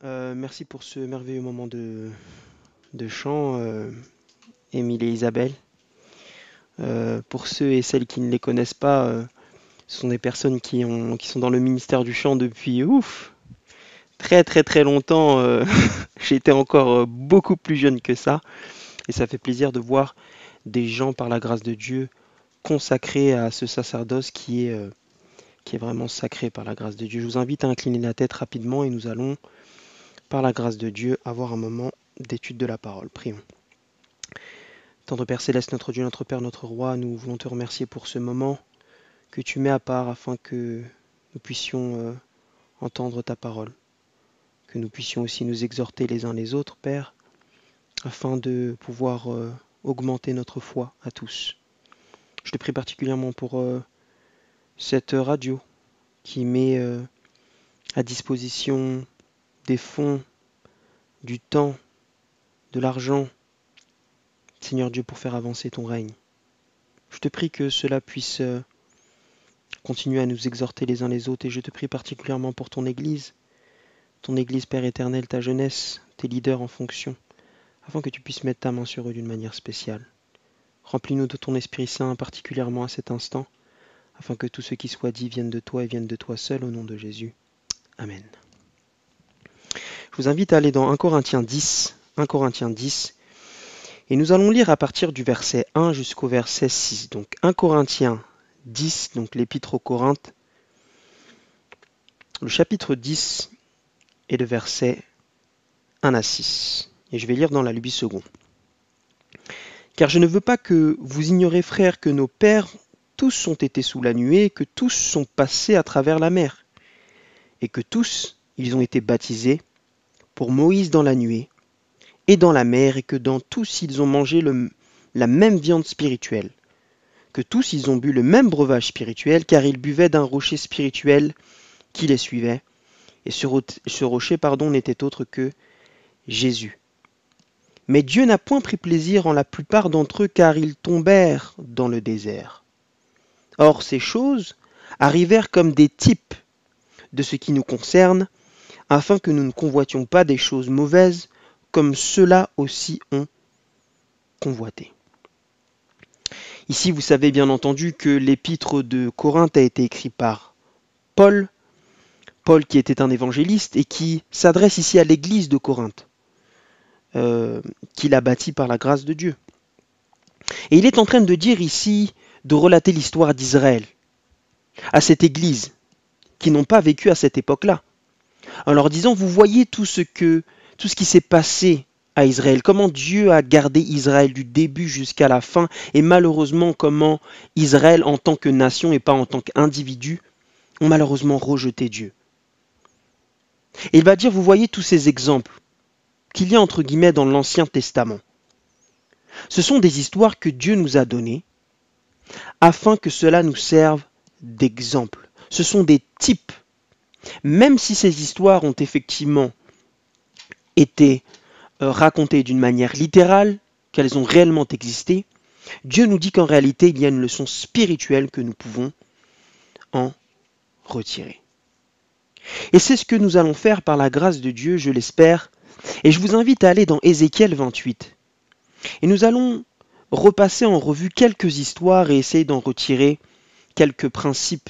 Amen. Merci pour ce merveilleux moment de chant, Émile et Isabelle. Pour ceux et celles qui ne les connaissent pas, ce sont des personnes qui sont dans le ministère du chant depuis très très très longtemps. J'étais encore beaucoup plus jeune que ça. Et ça fait plaisir de voir des gens, par la grâce de Dieu, consacrés à ce sacerdoce qui est vraiment sacré par la grâce de Dieu. Je vous invite à incliner la tête rapidement et nous allons, par la grâce de Dieu, avoir un moment d'étude de la parole. Prions. Tendre Père Céleste, notre Dieu, notre Père, notre Roi, nous voulons te remercier pour ce moment que tu mets à part afin que nous puissions entendre ta parole, que nous puissions aussi nous exhorter les uns les autres, Père, afin de pouvoir augmenter notre foi à tous. Je te prie particulièrement pour cette radio qui met à disposition des fonds, du temps, de l'argent, Seigneur Dieu, pour faire avancer ton règne. Je te prie que cela puisse continuer à nous exhorter les uns les autres, et je te prie particulièrement pour ton Église, Père éternel, ta jeunesse, tes leaders en fonction, afin que tu puisses mettre ta main sur eux d'une manière spéciale. Remplis-nous de ton Esprit Saint, particulièrement à cet instant, afin que tout ce qui soit dit vienne de toi et vienne de toi seul, au nom de Jésus. Amen. Je vous invite à aller dans 1 Corinthiens 10, et nous allons lire à partir du verset 1 jusqu'au verset 6. Donc 1 Corinthiens 10, donc l'épître aux Corinthes, le chapitre 10 et le verset 1 à 6. Et je vais lire dans la Lubie Second. Car je ne veux pas que vous ignorez, frères, que nos pères tous ont été sous la nuée, que tous sont passés à travers la mer, et que tous ils ont été baptisés pour Moïse dans la nuée et dans la mer, et que dans tous ils ont mangé la même viande spirituelle, que tous ils ont bu le même breuvage spirituel, car ils buvaient d'un rocher spirituel qui les suivait, et ce rocher n'était autre que Jésus. Mais Dieu n'a point pris plaisir en la plupart d'entre eux, car ils tombèrent dans le désert. Or ces choses arrivèrent comme des types de ce qui nous concerne, afin que nous ne convoitions pas des choses mauvaises, comme ceux-là aussi ont convoité. Ici, vous savez bien entendu que l'épître de Corinthe a été écrit par Paul qui était un évangéliste et qui s'adresse ici à l'église de Corinthe, qu'il a bâtie par la grâce de Dieu. Et il est en train de dire ici, de relater l'histoire d'Israël à cette église, qui n'ont pas vécu à cette époque-là, en leur disant, vous voyez tout ce qui s'est passé à Israël, comment Dieu a gardé Israël du début jusqu'à la fin, et malheureusement comment Israël en tant que nation et pas en tant qu'individu ont malheureusement rejeté Dieu. Et il va dire, vous voyez tous ces exemples qu'il y a entre guillemets dans l'Ancien Testament. Ce sont des histoires que Dieu nous a données afin que cela nous serve d'exemple. Ce sont des types. Même si ces histoires ont effectivement été racontées d'une manière littérale, qu'elles ont réellement existé, Dieu nous dit qu'en réalité, il y a une leçon spirituelle que nous pouvons en retirer. Et c'est ce que nous allons faire par la grâce de Dieu, je l'espère. Et je vous invite à aller dans Ézéchiel 28. Et nous allons repasser en revue quelques histoires et essayer d'en retirer quelques principes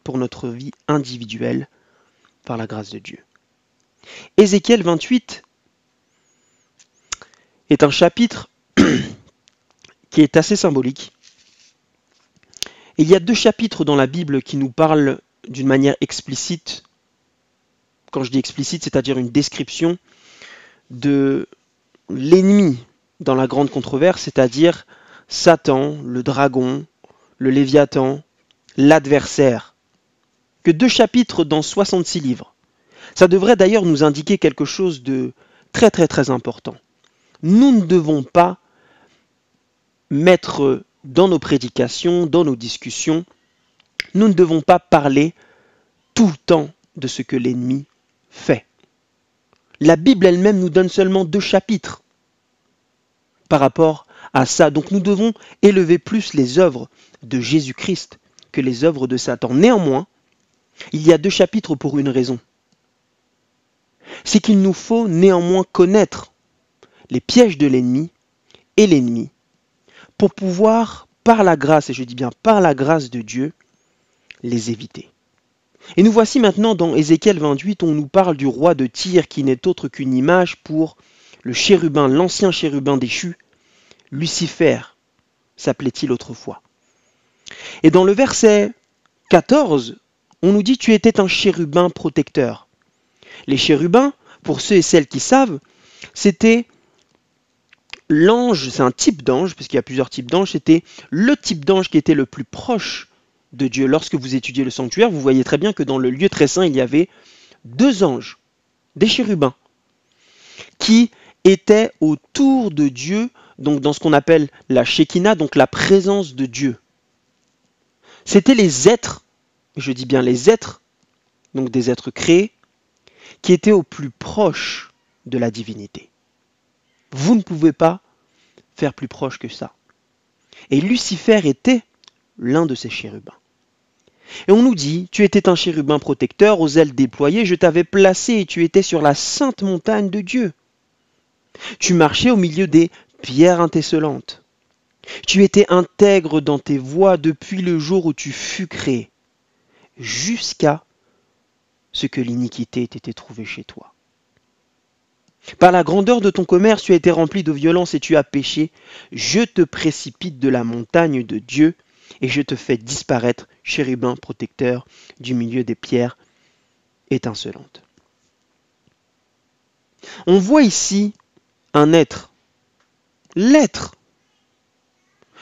pour notre vie individuelle par la grâce de Dieu. Ézéchiel 28 est un chapitre qui est assez symbolique. Il y a 2 chapitres dans la Bible qui nous parlent d'une manière explicite. Quand je dis explicite, c'est-à-dire une description de l'ennemi dans la grande controverse, c'est-à-dire Satan, le dragon, le Léviathan, l'adversaire. Que 2 chapitres dans 66 livres. Ça devrait d'ailleurs nous indiquer quelque chose de très très très important. Nous ne devons pas mettre dans nos prédications, dans nos discussions, nous ne devons pas parler tout le temps de ce que l'ennemi fait. La Bible elle-même nous donne seulement 2 chapitres par rapport à ça. Donc nous devons élever plus les œuvres de Jésus-Christ que les œuvres de Satan. Néanmoins, il y a 2 chapitres pour une raison. c'est qu'il nous faut néanmoins connaître les pièges de l'ennemi et l'ennemi pour pouvoir, par la grâce, et je dis bien par la grâce de Dieu, les éviter. Et nous voici maintenant dans Ézéchiel 28, on nous parle du roi de Tyr qui n'est autre qu'une image pour le chérubin, l'ancien chérubin déchu, Lucifer, s'appelait-il autrefois. Et dans le verset 14, on nous dit « Tu étais un chérubin protecteur ». Les chérubins, pour ceux et celles qui savent, c'était l'ange, c'est un type d'ange, parce qu'il y a plusieurs types d'anges, c'était le type d'ange qui était le plus proche de Dieu. Lorsque vous étudiez le sanctuaire, vous voyez très bien que dans le lieu très saint, il y avait deux anges, des chérubins, qui étaient autour de Dieu, donc dans ce qu'on appelle la Shekinah, donc la présence de Dieu. C'était les êtres, je dis bien les êtres, donc des êtres créés, qui étaient au plus proche de la divinité. Vous ne pouvez pas faire plus proche que ça. Et Lucifer était l'un de ces chérubins. Et on nous dit, tu étais un chérubin protecteur, aux ailes déployées, je t'avais placé et tu étais sur la sainte montagne de Dieu. Tu marchais au milieu des pierres intécelantes. Tu étais intègre dans tes voies depuis le jour où tu fus créé, jusqu'à ce que l'iniquité ait été trouvée chez toi. Par la grandeur de ton commerce, tu as été rempli de violence et tu as péché. Je te précipite de la montagne de Dieu et je te fais disparaître, chérubin protecteur, du milieu des pierres étincelantes. On voit ici un être, l'être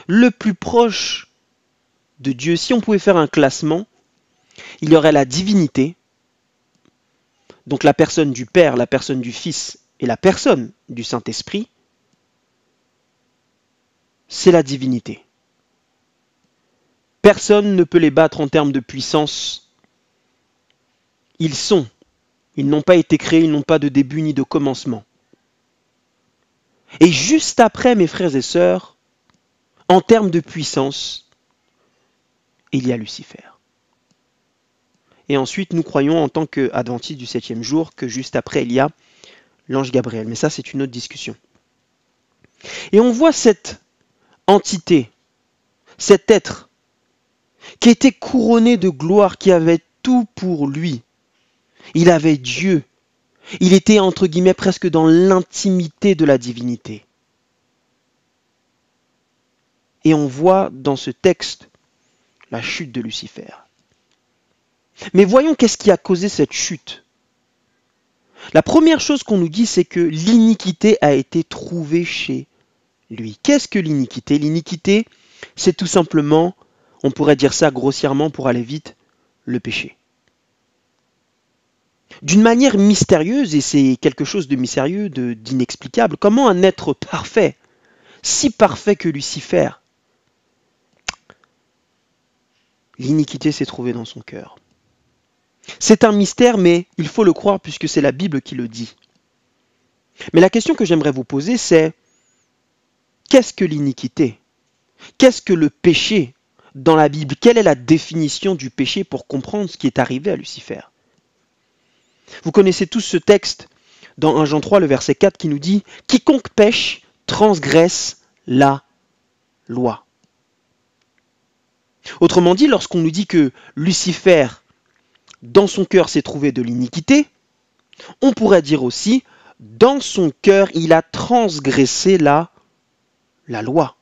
le plus proche de Dieu. Si on pouvait faire un classement, il y aurait la divinité, donc la personne du Père, la personne du Fils et la personne du Saint-Esprit, c'est la divinité. Personne ne peut les battre en termes de puissance. Ils n'ont pas été créés, ils n'ont pas de début ni de commencement. Et juste après, mes frères et sœurs, en termes de puissance, il y a Lucifer. Et ensuite, nous croyons en tant qu'adventistes du 7e jour que juste après, il y a l'ange Gabriel. Mais ça, c'est une autre discussion. Et on voit cette entité, cet être, qui était couronné de gloire, qui avait tout pour lui. Il avait Dieu. Il était, entre guillemets, presque dans l'intimité de la divinité. Et on voit dans ce texte la chute de Lucifer. Mais voyons qu'est-ce qui a causé cette chute. La première chose qu'on nous dit, c'est que l'iniquité a été trouvée chez lui. Qu'est-ce que l'iniquité? L'iniquité, c'est tout simplement, on pourrait dire ça grossièrement pour aller vite, le péché. D'une manière mystérieuse, et c'est quelque chose de mystérieux, d'inexplicable, comment un être parfait, si parfait que Lucifer, l'iniquité s'est trouvée dans son cœur. C'est un mystère, mais il faut le croire puisque c'est la Bible qui le dit. Mais la question que j'aimerais vous poser, c'est qu'est-ce que l'iniquité? Qu'est-ce que le péché dans la Bible? Quelle est la définition du péché pour comprendre ce qui est arrivé à Lucifer? Vous connaissez tous ce texte dans 1 Jean 3, le verset 4, qui nous dit « Quiconque pêche transgresse la loi ». Autrement dit, lorsqu'on nous dit que Lucifer, dans son cœur, s'est trouvé de l'iniquité, on pourrait dire aussi, dans son cœur, il a transgressé la loi.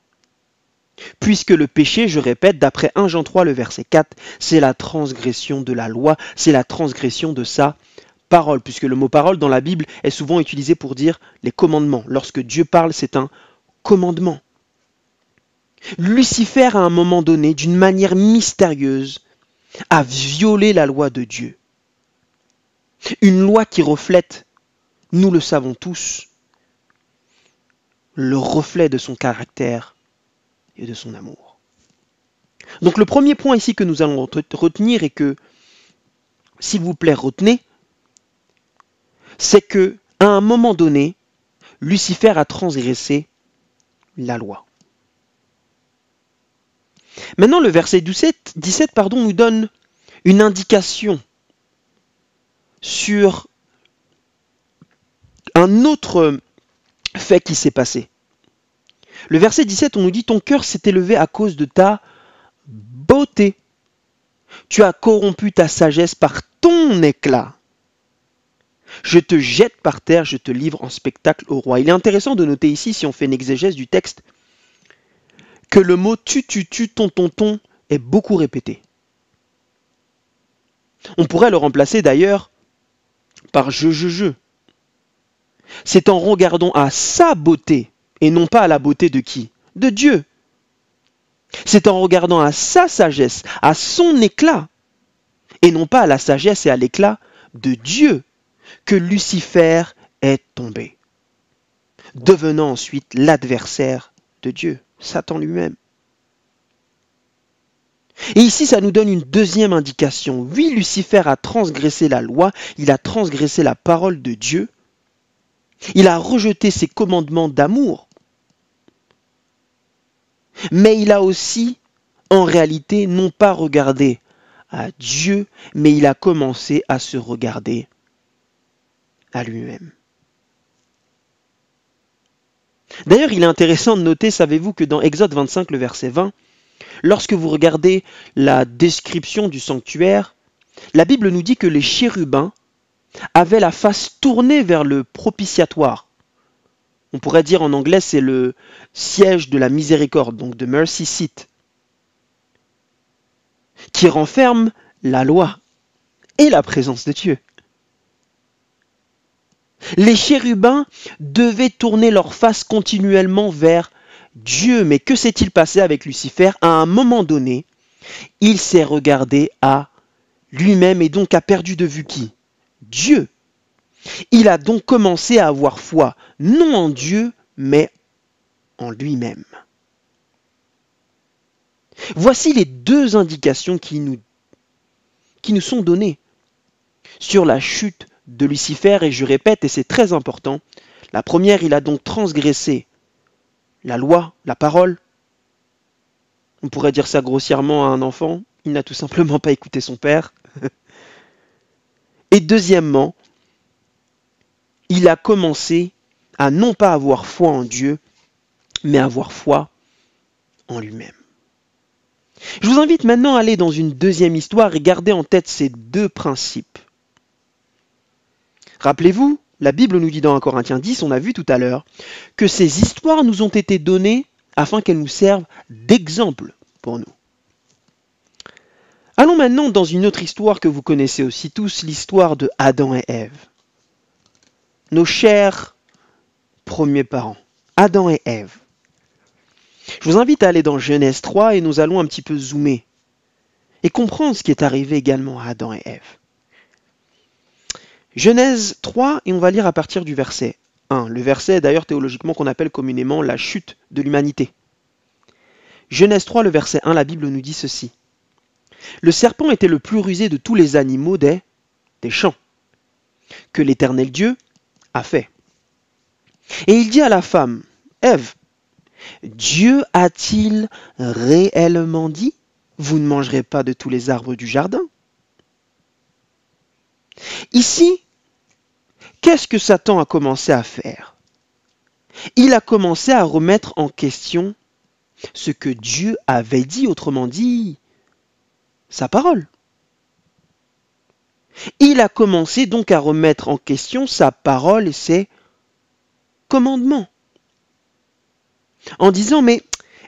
Puisque le péché, je répète, d'après 1 Jean 3, le verset 4, c'est la transgression de la loi, c'est la transgression de sa parole, puisque le mot parole dans la Bible est souvent utilisé pour dire les commandements. Lorsque Dieu parle, c'est un commandement. Lucifer, à un moment donné, d'une manière mystérieuse, a violé la loi de Dieu. Une loi qui reflète, nous le savons tous, le reflet de son caractère et de son amour. Donc le premier point ici que nous allons retenir et que, s'il vous plaît, retenez, c'est que à un moment donné, Lucifer a transgressé la loi. Maintenant, le verset 17 nous donne une indication sur un autre fait qui s'est passé. Le verset 17, on nous dit « Ton cœur s'est élevé à cause de ta beauté. Tu as corrompu ta sagesse par ton éclat. Je te jette par terre, je te livre en spectacle au roi. » Il est intéressant de noter ici, si on fait une exégèse du texte, que le mot tu, ton est beaucoup répété. On pourrait le remplacer d'ailleurs par je. C'est en regardant à sa beauté et non pas à la beauté de qui? De Dieu. C'est en regardant à sa sagesse, à son éclat, et non pas à la sagesse et à l'éclat de Dieu, que Lucifer est tombé, devenant ensuite l'adversaire de Dieu, Satan lui-même. Et ici, ça nous donne une deuxième indication. Oui, Lucifer a transgressé la loi, il a transgressé la parole de Dieu, il a rejeté ses commandements d'amour, mais il a aussi, en réalité, non pas regardé à Dieu, mais il a commencé à se regarder à lui-même. D'ailleurs, il est intéressant de noter, savez-vous, que dans Exode 25, le verset 20, lorsque vous regardez la description du sanctuaire, la Bible nous dit que les chérubins avaient la face tournée vers le propitiatoire. On pourrait dire en anglais, c'est le siège de la miséricorde, donc de mercy seat, qui renferme la loi et la présence de Dieu. Les chérubins devaient tourner leur face continuellement vers Dieu. Mais que s'est-il passé avec Lucifer? À un moment donné, il s'est regardé à lui-même et donc a perdu de vue qui? Dieu. Il a donc commencé à avoir foi, non en Dieu, mais en lui-même. Voici les deux indications qui nous sont données sur la chute de Lucifer, et je répète, et c'est très important, la première, il a donc transgressé la loi, la parole. On pourrait dire ça grossièrement à un enfant, il n'a tout simplement pas écouté son père. Et deuxièmement, il a commencé à non pas avoir foi en Dieu, mais à avoir foi en lui-même. Je vous invite maintenant à aller dans une deuxième histoire et garder en tête ces deux principes. Rappelez-vous, la Bible nous dit dans 1 Corinthiens 10, on a vu tout à l'heure, que ces histoires nous ont été données afin qu'elles nous servent d'exemple pour nous. Allons maintenant dans une autre histoire que vous connaissez aussi tous, l'histoire de Adam et Ève. Nos chers premiers parents, Adam et Ève. Je vous invite à aller dans Genèse 3 et nous allons un petit peu zoomer et comprendre ce qui est arrivé également à Adam et Ève. Genèse 3, et on va lire à partir du verset 1. Le verset, d'ailleurs, théologiquement, qu'on appelle communément la chute de l'humanité. Genèse 3, le verset 1, la Bible nous dit ceci. Le serpent était le plus rusé de tous les animaux des champs que l'Éternel Dieu a fait. Et il dit à la femme, Ève, Dieu a-t-il réellement dit, vous ne mangerez pas de tous les arbres du jardin? Ici, qu'est-ce que Satan a commencé à faire? Il a commencé à remettre en question ce que Dieu avait dit, autrement dit, sa parole. Il a commencé donc à remettre en question sa parole et ses commandements. En disant, mais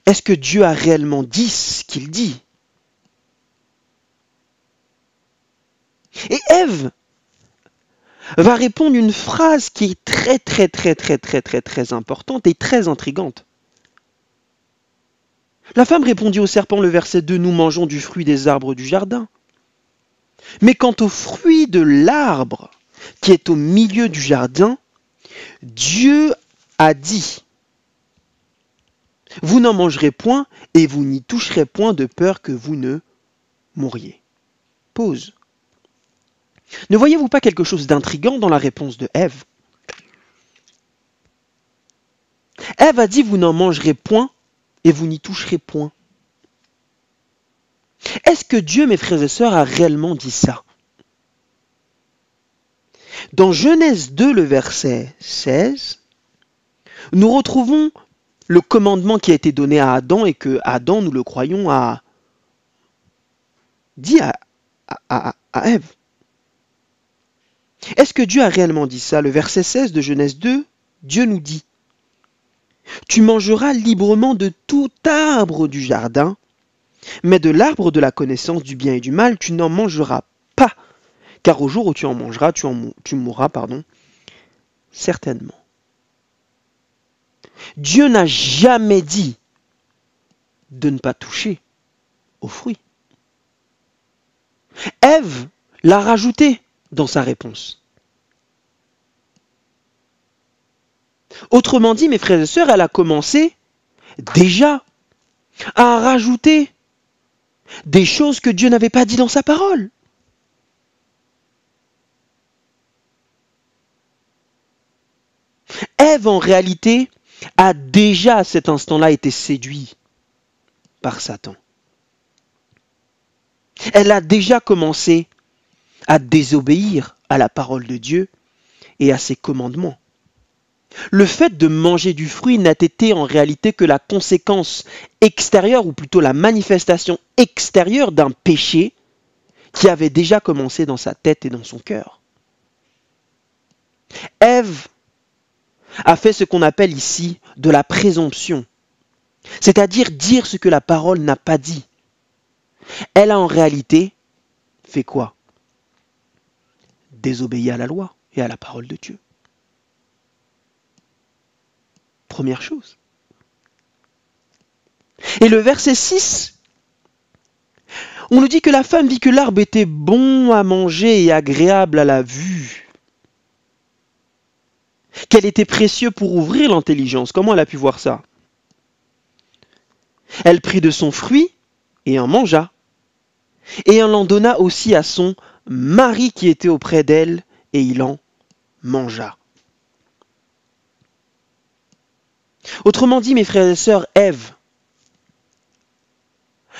est-ce que Dieu a réellement dit ce qu'il dit? Et Ève va répondre une phrase qui est très importante et très intrigante. La femme répondit au serpent, le verset 2, nous mangeons du fruit des arbres du jardin. Mais quant au fruit de l'arbre qui est au milieu du jardin, Dieu a dit, vous n'en mangerez point et vous n'y toucherez point de peur que vous ne mouriez. Pause. Ne voyez-vous pas quelque chose d'intrigant dans la réponse de Ève? Ève a dit, vous n'en mangerez point et vous n'y toucherez point. Est-ce que Dieu, mes frères et sœurs, a réellement dit ça? Dans Genèse 2, le verset 16, nous retrouvons le commandement qui a été donné à Adam et que Adam, nous le croyons, a dit à Ève. Est-ce que Dieu a réellement dit ça? Le verset 16 de Genèse 2, Dieu nous dit: tu mangeras librement de tout arbre du jardin, mais de l'arbre de la connaissance du bien et du mal, tu n'en mangeras pas, car au jour où tu en mangeras, tu mourras, certainement. Dieu n'a jamais dit de ne pas toucher aux fruits. Ève l'a rajouté dans sa réponse. Autrement dit, mes frères et sœurs, elle a commencé déjà à rajouter des choses que Dieu n'avait pas dit dans sa parole. Ève, en réalité, a déjà à cet instant-là été séduite par Satan. Elle a déjà commencé à désobéir à la parole de Dieu et à ses commandements. Le fait de manger du fruit n'a été en réalité que la conséquence extérieure, ou plutôt la manifestation extérieure d'un péché qui avait déjà commencé dans sa tête et dans son cœur. Ève a fait ce qu'on appelle ici de la présomption, c'est-à-dire dire ce que la parole n'a pas dit. Elle a en réalité fait quoi? Désobéir à la loi et à la parole de Dieu. Première chose. Et le verset 6, on nous dit que la femme vit que l'arbre était bon à manger et agréable à la vue, qu'elle était précieuse pour ouvrir l'intelligence. Comment elle a pu voir ça? Elle prit de son fruit et en mangea, et elle en donna aussi à son mari qui était auprès d'elle, et il en mangea. Autrement dit, mes frères et sœurs, Ève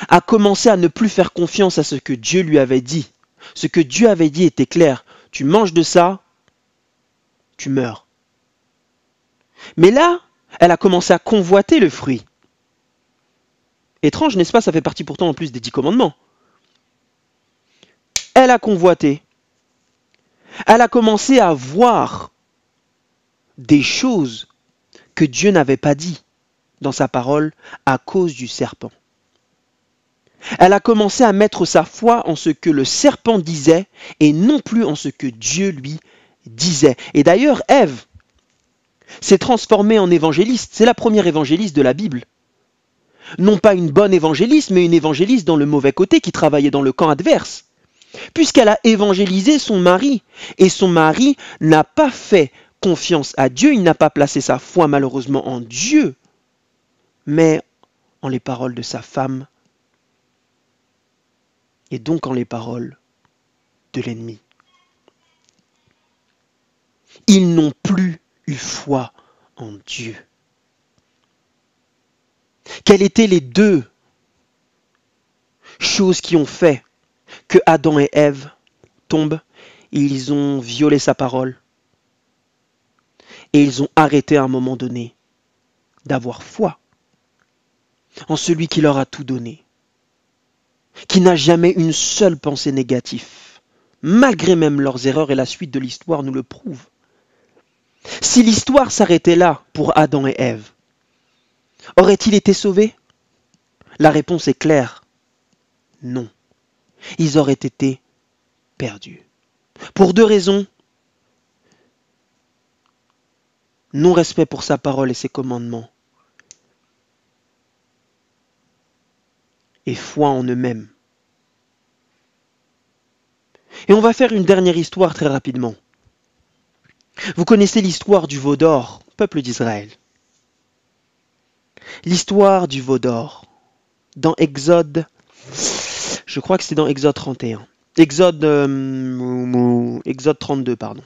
a commencé à ne plus faire confiance à ce que Dieu lui avait dit. Ce que Dieu avait dit était clair. Tu manges de ça, tu meurs. Mais là, elle a commencé à convoiter le fruit. Étrange, n'est-ce pas? Ça fait partie pourtant en plus des 10 commandements. Elle a convoité. Elle a commencé à voir des choses que Dieu n'avait pas dit dans sa parole à cause du serpent. Elle a commencé à mettre sa foi en ce que le serpent disait et non plus en ce que Dieu lui disait. Et d'ailleurs, Ève s'est transformée en évangéliste. C'est la première évangéliste de la Bible. Non pas une bonne évangéliste, mais une évangéliste dans le mauvais côté qui travaillait dans le camp adverse. Puisqu'elle a évangélisé son mari. Et son mari n'a pas fait confiance à Dieu, il n'a pas placé sa foi malheureusement en Dieu, mais en les paroles de sa femme, et donc en les paroles de l'ennemi. Ils n'ont plus eu foi en Dieu. Quelles étaient les deux choses qui ont fait que Adam et Ève tombent? Ils ont violé sa parole et ils ont arrêté à un moment donné d'avoir foi en celui qui leur a tout donné, qui n'a jamais une seule pensée négative, malgré même leurs erreurs, et la suite de l'histoire nous le prouve. Si l'histoire s'arrêtait là pour Adam et Ève, auraient-ils été sauvés? La réponse est claire, non. Ils auraient été perdus. Pour deux raisons. Non-respect pour sa parole et ses commandements, et foi en eux-mêmes. Et on va faire une dernière histoire très rapidement. Vous connaissez l'histoire du veau d'or, peuple d'Israël. L'histoire du veau d'or, dans Exode, je crois que c'est dans Exode 31. Exode 32, pardon.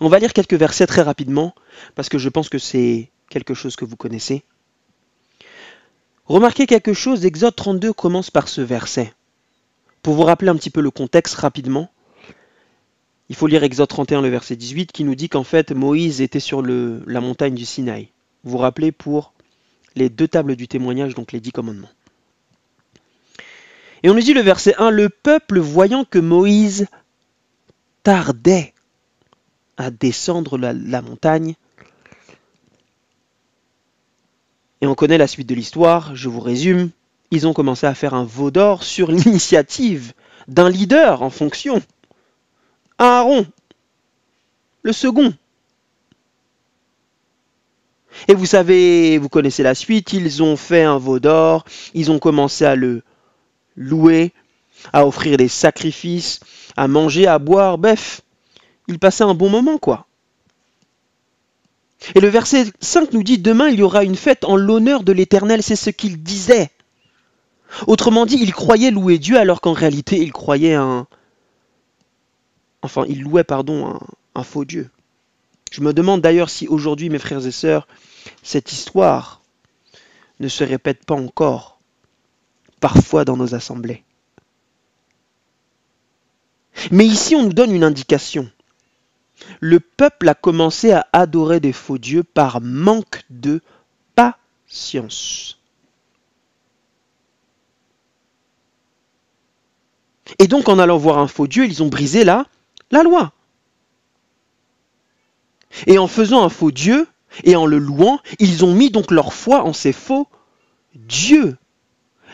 On va lire quelques versets très rapidement, parce que je pense que c'est quelque chose que vous connaissez. Remarquez quelque chose, Exode 32 commence par ce verset. Pour vous rappeler un petit peu le contexte rapidement, Il faut lire Exode 31, le verset 18, qui nous dit qu'en fait, Moïse était sur la montagne du Sinaï. Vous vous rappelez, pour les 2 tables du témoignage, donc les 10 commandements. Et on nous dit le verset 1, le peuple voyant que Moïse tardait à descendre la montagne, et on connaît la suite de l'histoire, je vous résume, ils ont commencé à faire un veau d'or sur l'initiative d'un leader en fonction, Aaron, le second. Et vous savez, vous connaissez la suite, ils ont fait un veau d'or, ils ont commencé à le louer, à offrir des sacrifices, à manger, à boire, bref, ils passaient un bon moment, quoi. Et le verset 5 nous dit, demain il y aura une fête en l'honneur de l'Éternel, c'est ce qu'il disait. Autrement dit, il croyait louer Dieu alors qu'en réalité il louait un faux Dieu. Je me demande d'ailleurs si aujourd'hui, mes frères et sœurs, cette histoire ne se répète pas encore, parfois dans nos assemblées. Mais ici, on nous donne une indication. Le peuple a commencé à adorer des faux dieux par manque de patience. Et donc, en allant voir un faux dieu, ils ont brisé la loi. Et en faisant un faux dieu, et en le louant, ils ont mis donc leur foi en ces faux dieux.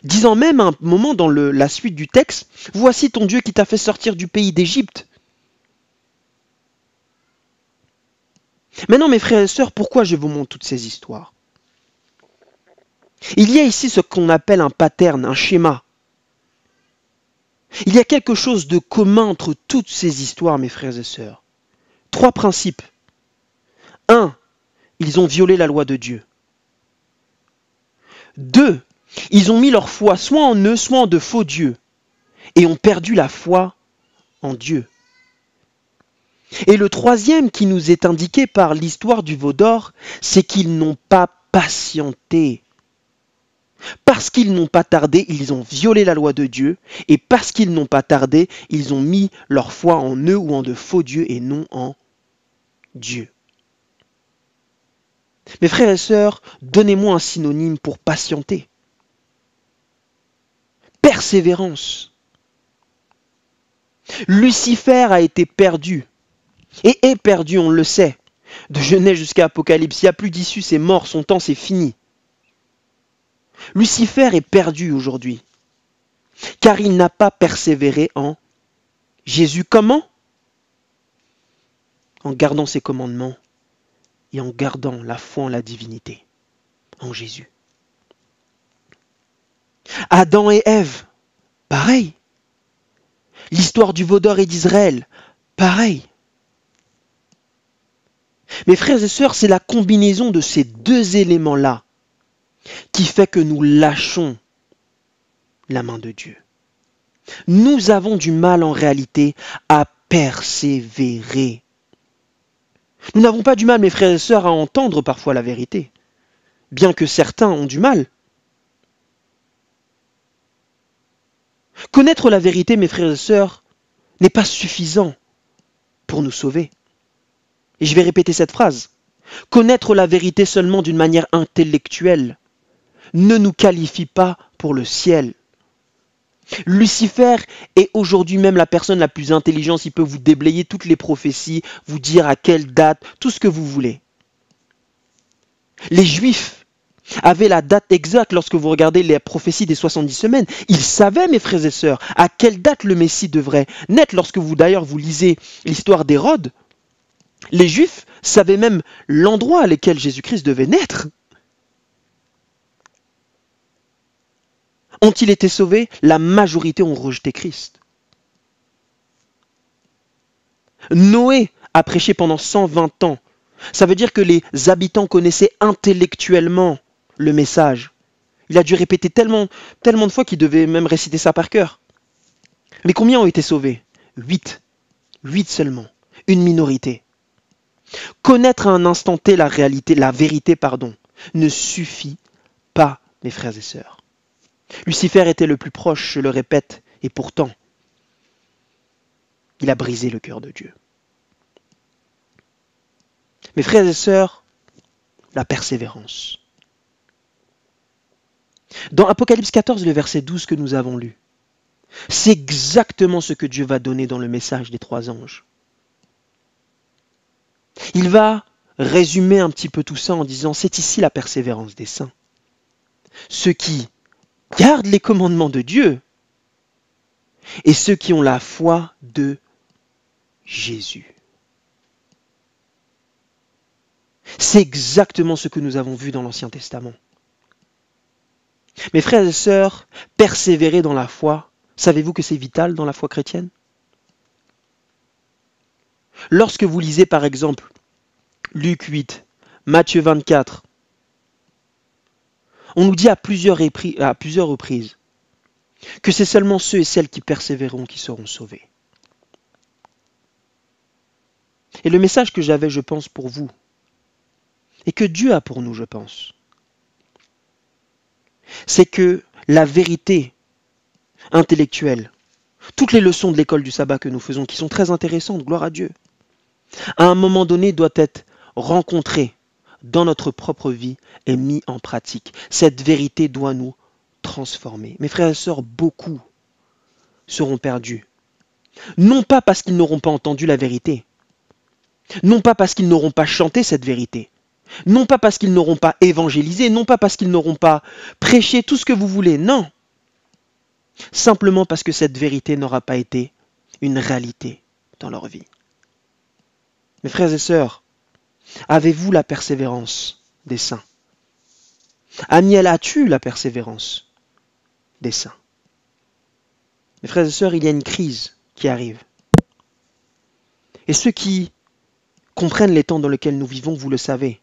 Disant même à un moment dans la suite du texte, « Voici ton Dieu qui t'a fait sortir du pays d'Égypte. » Maintenant, mes frères et sœurs, pourquoi je vous montre toutes ces histoires? Il y a ici ce qu'on appelle un pattern, un schéma. Il y a quelque chose de commun entre toutes ces histoires, mes frères et sœurs. 3 principes. 1. Ils ont violé la loi de Dieu. 2. Ils ont mis leur foi soit en eux, soit en de faux dieux, et ont perdu la foi en Dieu. Et le 3e qui nous est indiqué par l'histoire du veau d'or, c'est qu'ils n'ont pas patienté. Parce qu'ils n'ont pas tardé, ils ont violé la loi de Dieu, et parce qu'ils n'ont pas tardé, ils ont mis leur foi en eux ou en de faux dieux et non en Dieu. Mes frères et sœurs, donnez-moi un synonyme pour patienter. Persévérance. Lucifer a été perdu, et est perdu, on le sait. De Genèse jusqu'à Apocalypse, il n'y a plus d'issue, c'est mort, son temps c'est fini. Lucifer est perdu aujourd'hui, car il n'a pas persévéré en Jésus. Comment? En gardant ses commandements et en gardant la foi en la divinité, en Jésus. Adam et Ève, pareil. L'histoire du veau d'or et d'Israël, pareil. Mes frères et sœurs, c'est la combinaison de ces 2 éléments-là qui fait que nous lâchons la main de Dieu. Nous avons du mal en réalité à persévérer. Nous n'avons pas du mal, mes frères et sœurs, à entendre parfois la vérité, bien que certains ont du mal. Connaître la vérité, mes frères et sœurs, n'est pas suffisant pour nous sauver. Et je vais répéter cette phrase. Connaître la vérité seulement d'une manière intellectuelle ne nous qualifie pas pour le ciel. Lucifer est aujourd'hui même la personne la plus intelligente. Il peut vous déblayer toutes les prophéties, vous dire à quelle date, tout ce que vous voulez. Les Juifs avaient la date exacte lorsque vous regardez les prophéties des 70 semaines. Ils savaient, mes frères et sœurs, à quelle date le Messie devrait naître. Lorsque vous lisez l'histoire d'Hérode, les Juifs savaient même l'endroit à lequel Jésus-Christ devait naître. Ont-ils été sauvés? La majorité ont rejeté Christ. Noé a prêché pendant 120 ans. Ça veut dire que les habitants connaissaient intellectuellement le message. Il a dû répéter tellement de fois qu'il devait même réciter ça par cœur. Mais combien ont été sauvés? 8. 8 seulement. Une minorité. Connaître à un instant T la vérité, ne suffit pas, mes frères et sœurs. Lucifer était le plus proche, je le répète, et pourtant, il a brisé le cœur de Dieu. Mes frères et sœurs, la persévérance. Dans Apocalypse 14, le verset 12 que nous avons lu, c'est exactement ce que Dieu va donner dans le message des 3 anges. Il va résumer un petit peu tout ça en disant, c'est ici la persévérance des saints. Ceux qui gardent les commandements de Dieu et ceux qui ont la foi de Jésus. C'est exactement ce que nous avons vu dans l'Ancien Testament. Mes frères et sœurs, persévérer dans la foi, savez-vous que c'est vital dans la foi chrétienne? Lorsque vous lisez par exemple Luc 8, Matthieu 24, on nous dit à plusieurs reprises que c'est seulement ceux et celles qui persévéreront qui seront sauvés. Et le message que j'avais, je pense, pour vous, et que Dieu a pour nous, je pense, c'est que la vérité intellectuelle, toutes les leçons de l'école du sabbat que nous faisons, qui sont très intéressantes, gloire à Dieu, à un moment donné doit être rencontrée dans notre propre vie et mise en pratique. Cette vérité doit nous transformer. Mes frères et sœurs, beaucoup seront perdus. Non pas parce qu'ils n'auront pas entendu la vérité, non pas parce qu'ils n'auront pas chanté cette vérité, non pas parce qu'ils n'auront pas évangélisé, non pas parce qu'ils n'auront pas prêché tout ce que vous voulez, non. Simplement parce que cette vérité n'aura pas été une réalité dans leur vie. Mes frères et sœurs, avez-vous la persévérance des saints? Aniel, as-tu la persévérance des saints? Mes frères et sœurs, il y a une crise qui arrive. Et ceux qui comprennent les temps dans lesquels nous vivons, vous le savez.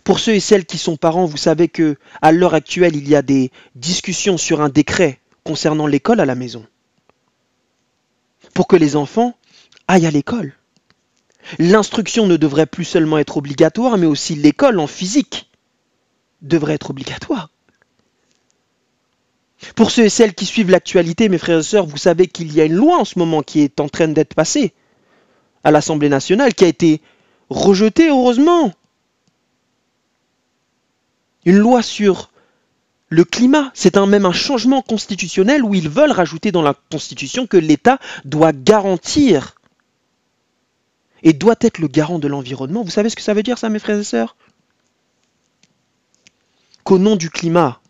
Pour ceux et celles qui sont parents, vous savez que à l'heure actuelle, il y a des discussions sur un décret concernant l'école à la maison. Pour que les enfants aillent à l'école. L'instruction ne devrait plus seulement être obligatoire, mais aussi l'école en physique devrait être obligatoire. Pour ceux et celles qui suivent l'actualité, mes frères et sœurs, vous savez qu'il y a une loi en ce moment qui est en train d'être passée à l'Assemblée nationale, qui a été rejetée, heureusement. Une loi sur le climat, c'est même un changement constitutionnel où ils veulent rajouter dans la Constitution que l'État doit garantir et doit être le garant de l'environnement. Vous savez ce que ça veut dire ça, mes frères et sœurs? Qu'au nom du climat,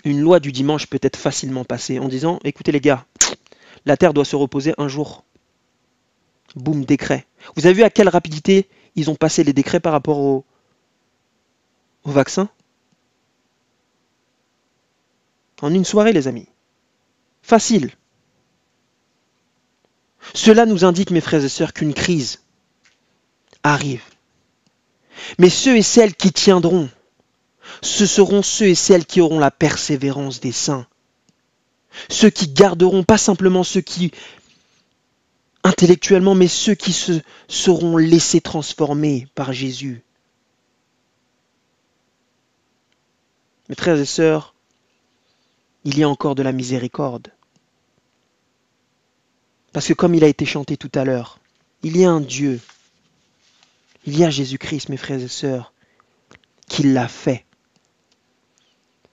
une loi du dimanche peut être facilement passée en disant, écoutez les gars, la Terre doit se reposer un jour. Boum, décret. Vous avez vu à quelle rapidité ils ont passé les décrets par rapport au vaccin? En une soirée, les amis. Facile. Cela nous indique, mes frères et sœurs, qu'une crise arrive. Mais ceux et celles qui tiendront, ce seront ceux et celles qui auront la persévérance des saints. Ceux qui garderont, pas simplement ceux qui, intellectuellement, mais ceux qui se seront laissés transformer par Jésus. Mes frères et sœurs, il y a encore de la miséricorde. Parce que comme il a été chanté tout à l'heure, il y a un Dieu, il y a Jésus-Christ, mes frères et sœurs, qui l'a fait.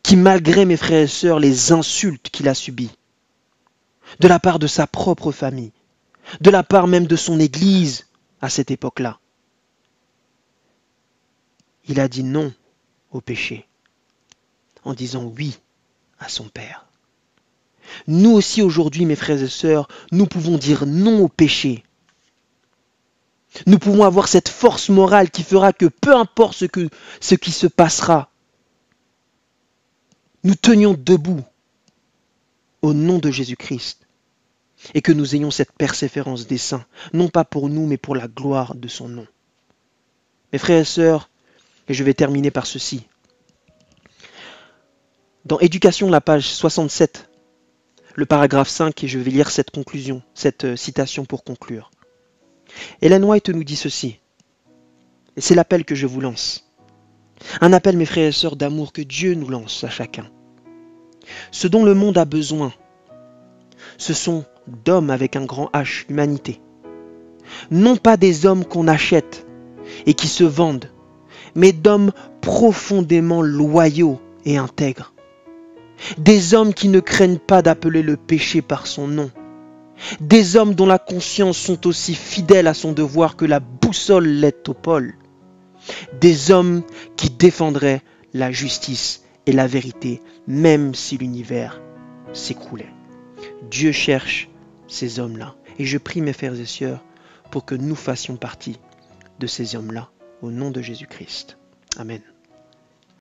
Qui malgré, mes frères et sœurs, les insultes qu'il a subies, de la part de sa propre famille, de la part même de son Église à cette époque-là, il a dit non au péché, en disant oui à son Père. Nous aussi aujourd'hui, mes frères et sœurs, nous pouvons dire non au péché. Nous pouvons avoir cette force morale qui fera que peu importe ce qui se passera, nous tenions debout au nom de Jésus-Christ et que nous ayons cette persévérance des saints, non pas pour nous, mais pour la gloire de son nom. Mes frères et sœurs, et je vais terminer par ceci. Dans Éducation, la page 67, le paragraphe 5, et je vais lire cette conclusion, cette citation pour conclure. Ellen White nous dit ceci, et c'est l'appel que je vous lance. Un appel, mes frères et sœurs, d'amour que Dieu nous lance à chacun. Ce dont le monde a besoin, ce sont d'hommes avec un grand H, humanité, non pas des hommes qu'on achète et qui se vendent, mais d'hommes profondément loyaux et intègres. Des hommes qui ne craignent pas d'appeler le péché par son nom. Des hommes dont la conscience sont aussi fidèles à son devoir que la boussole l'est au pôle. Des hommes qui défendraient la justice et la vérité, même si l'univers s'écroulait. Dieu cherche ces hommes-là. Et je prie mes frères et sœurs pour que nous fassions partie de ces hommes-là, au nom de Jésus-Christ. Amen.